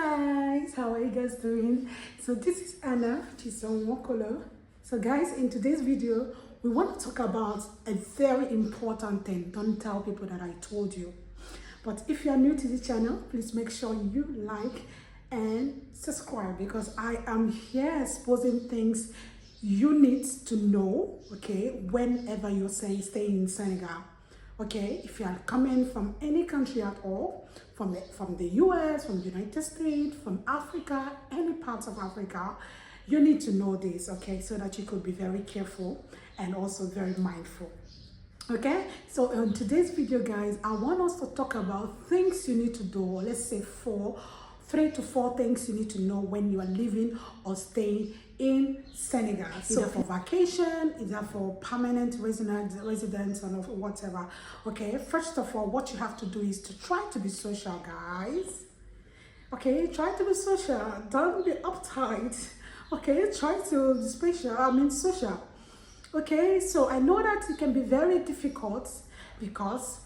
Guys, how are you guys doing? So this is Anna Chisonwokolo. So guys, in today's video we want to talk about a very important thing. Don't tell people that I told you, but if you are new to the channel, please make sure you like and subscribe, because I am here exposing things you need to know, okay, whenever you're staying in Senegal. Okay, if you are coming from any country at all, from the US, from the United States, from Africa, any parts of Africa, you need to know this, okay, so that you could be very careful and also very mindful. Okay, so in today's video, guys, I want us to talk about things you need to do. Let's say 3 to 4 things you need to know when you are living or staying in Senegal. So for vacation, either for permanent residence or whatever. Okay, first of all, what you have to do is to try to be social, guys. Okay, try to be social. Don't be uptight. Okay, try to be social. Okay, so I know that it can be very difficult, because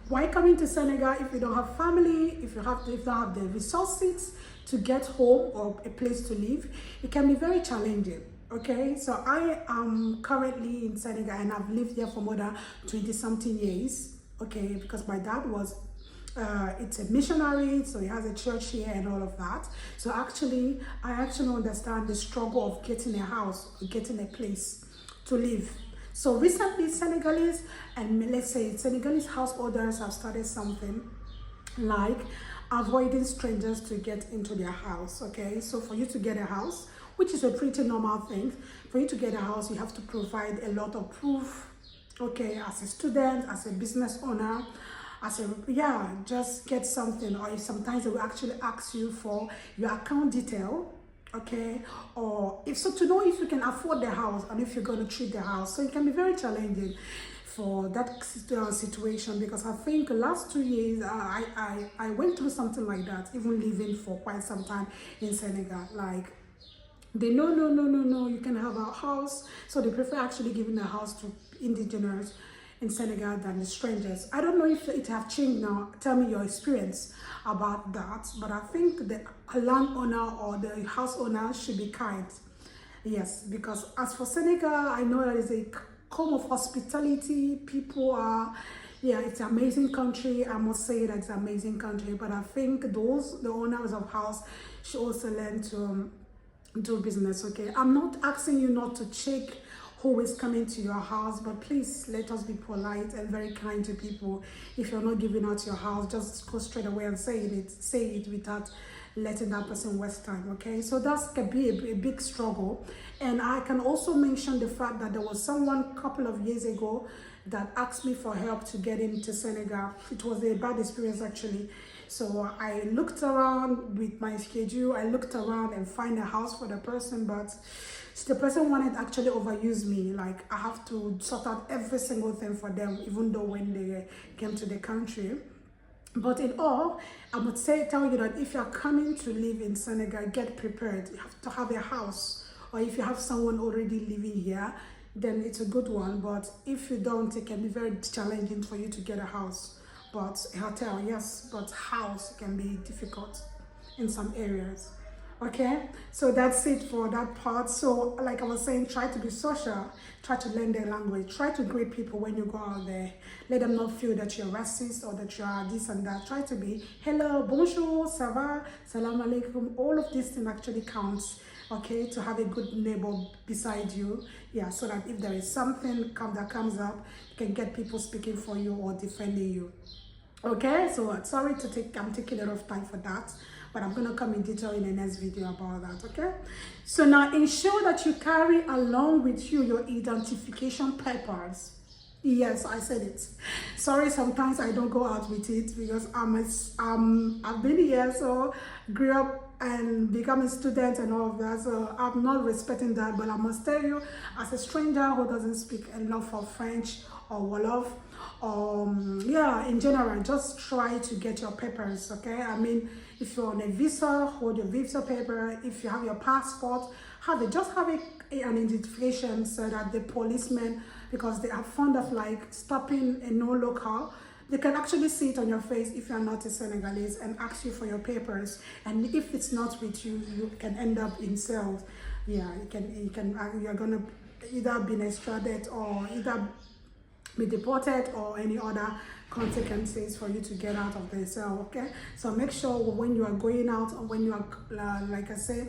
why coming to Senegal if you don't have family, if you don't have the resources to get home or a place to live? It can be very challenging. Okay, so I am currently in Senegal and I've lived here for more than 20-something years. Okay, because my dad was it's a missionary, so he has a church here and all of that. So I actually understand the struggle of getting a house, getting a place to live. So recently, Senegalese householders have started something like avoiding strangers to get into their house. Okay, so for you to get a house, which is a pretty normal thing, for you to get a house, you have to provide a lot of proof. Okay, as a student, as a business owner, just get something. Or sometimes they will actually ask you for your account detail. Okay, or to know if you can afford the house and if you're going to treat the house. So it can be very challenging for that situation, because I think the last 2 years I went through something like that, even living for quite some time in Senegal. Like, they no, you can have a house, so they prefer actually giving a house to indigenous in Senegal than the strangers. I don't know if it have changed now. Tell me your experience about that. But I think the landowner or the house owner should be kind. Yes, because as for Senegal, I know that it's a home of hospitality. People are, it's an amazing country. I must say that it's an amazing country. But I think the owners of house should also learn to do business. Okay, I'm not asking you not to check who is coming to your house, but please let us be polite and very kind to people. If you're not giving out your house, just go straight away and say it without letting that person waste time. Okay, so that can be a big struggle. And I can also mention the fact that there was someone a couple of years ago that asked me for help to get into Senegal. It was a bad experience, actually. So I looked around with my schedule, I looked around and find a house for the person, but the person wanted to actually overuse me. Like, I have to sort out every single thing for them, even though when they came to the country. But in all, I would tell you that if you're coming to live in Senegal, get prepared. You have to have a house, or if you have someone already living here, then it's a good one. But if you don't, it can be very challenging for you to get a house. But a hotel, yes, but house can be difficult in some areas. Okay, so that's it for that part. So like I was saying, try to be social, try to learn their language, try to greet people when you go out there. Let them not feel that you're racist or that you are this and that. Try to be hello, bonjour, ça va, salam alaikum. All of these things actually counts. Okay, to have a good neighbor beside you, so that if there is something that comes up, you can get people speaking for you or defending you. Okay, so sorry I'm taking a lot of time for that, but I'm gonna come in detail in the next video about that. Okay, so now ensure that you carry along with you your identification papers. Yes, I said it. Sorry, sometimes I don't go out with it, because I've been here, so grew up and become a student and all of that, so I'm not respecting that. But I must tell you, as a stranger who doesn't speak enough of French or Wolof, in general, just try to get your papers. Okay, I mean, if you're on a visa, hold your visa paper. If you have your passport, just have an identification, so that the policemen, because they are fond of like stopping a no local They can actually see it on your face if you're not a Senegalese and ask you for your papers. And if it's not with you, you can end up in cells. Yeah, you're gonna either be extradited or either be deported or any other consequences for you to get out of the cell. Okay, so make sure when you are going out or when you are like I said,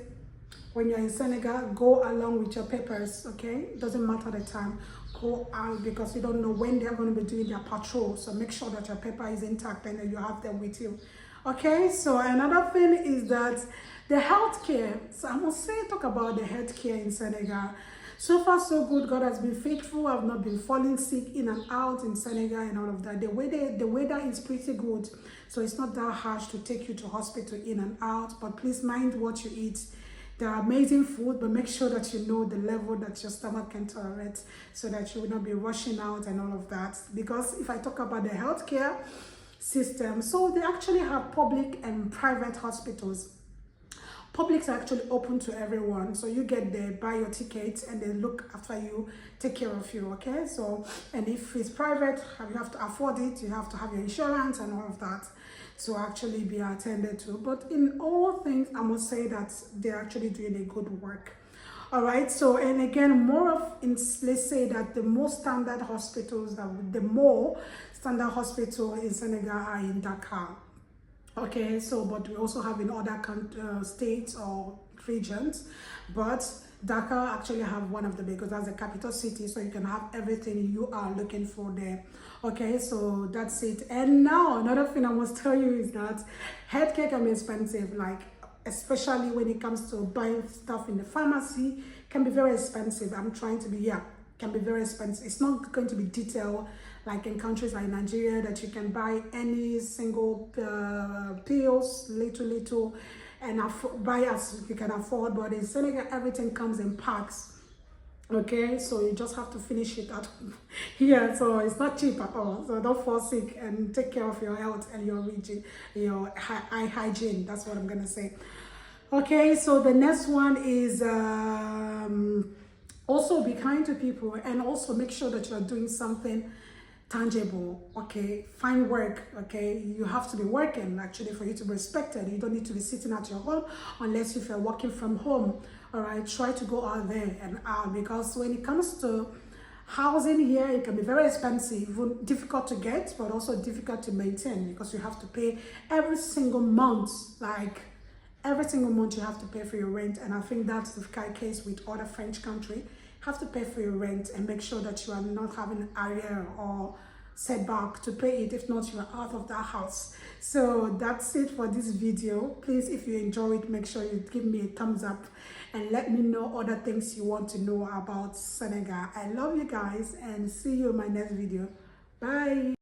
when you're in Senegal, go along with your papers. Okay, it doesn't matter the time, go out, because you don't know when they're going to be doing their patrol. So make sure that your paper is intact and that you have them with you. Okay, so another thing is that the healthcare. So I must say, talk about the healthcare in Senegal. So far, so good. God has been faithful. I've not been falling sick in and out in Senegal and all of that. The weather is pretty good. So it's not that harsh to take you to hospital in and out. But please mind what you eat. There are amazing food, but make sure that you know the level that your stomach can tolerate so that you will not be rushing out and all of that. Because if I talk about the healthcare system, so they actually have public and private hospitals. Publics are actually open to everyone, so you get there, buy your tickets, and they look after you, take care of you. Okay, so and if it's private, you have to afford it, you have to have your insurance and all of that to actually be attended to. But in all things, I must say that they're actually doing a good work. All right, so and again, let's say that the most standard hospitals, the more standard hospital in Senegal are in Dakar. Okay, so but we also have in other states or regions, but Dakar actually have one of the because that's the capital city, so you can have everything you are looking for there. Okay, so that's it. And now another thing I must tell you is that healthcare can be expensive, like especially when it comes to buying stuff in the pharmacy, can be very expensive. I'm trying to be can be very expensive. It's not going to be detailed like in countries like Nigeria that you can buy any single pills, little, and buy as you can afford. But in Senegal, everything comes in packs. Okay, so you just have to finish it at here. So it's not cheap at all. So don't fall sick and take care of your health and your eye hygiene. That's what I'm gonna say. Okay, so the next one is also be kind to people and also make sure that you're doing something tangible. Okay, find work. Okay, you have to be working actually for you to be respected. You don't need to be sitting at your home unless if you're working from home. All right, try to go out there and out, because when it comes to housing here, it can be very expensive, difficult to get, but also difficult to maintain, because you have to pay every single month. Like every single month you have to pay for your rent, and I think that's the case with other French country. Have to pay for your rent and make sure that you are not having an area or setback to pay it. If not, you are out of that house. So that's it for this video. Please, if you enjoy it, make sure you give me a thumbs up and let me know other things you want to know about Senegal. I love you guys and see you in my next video. Bye.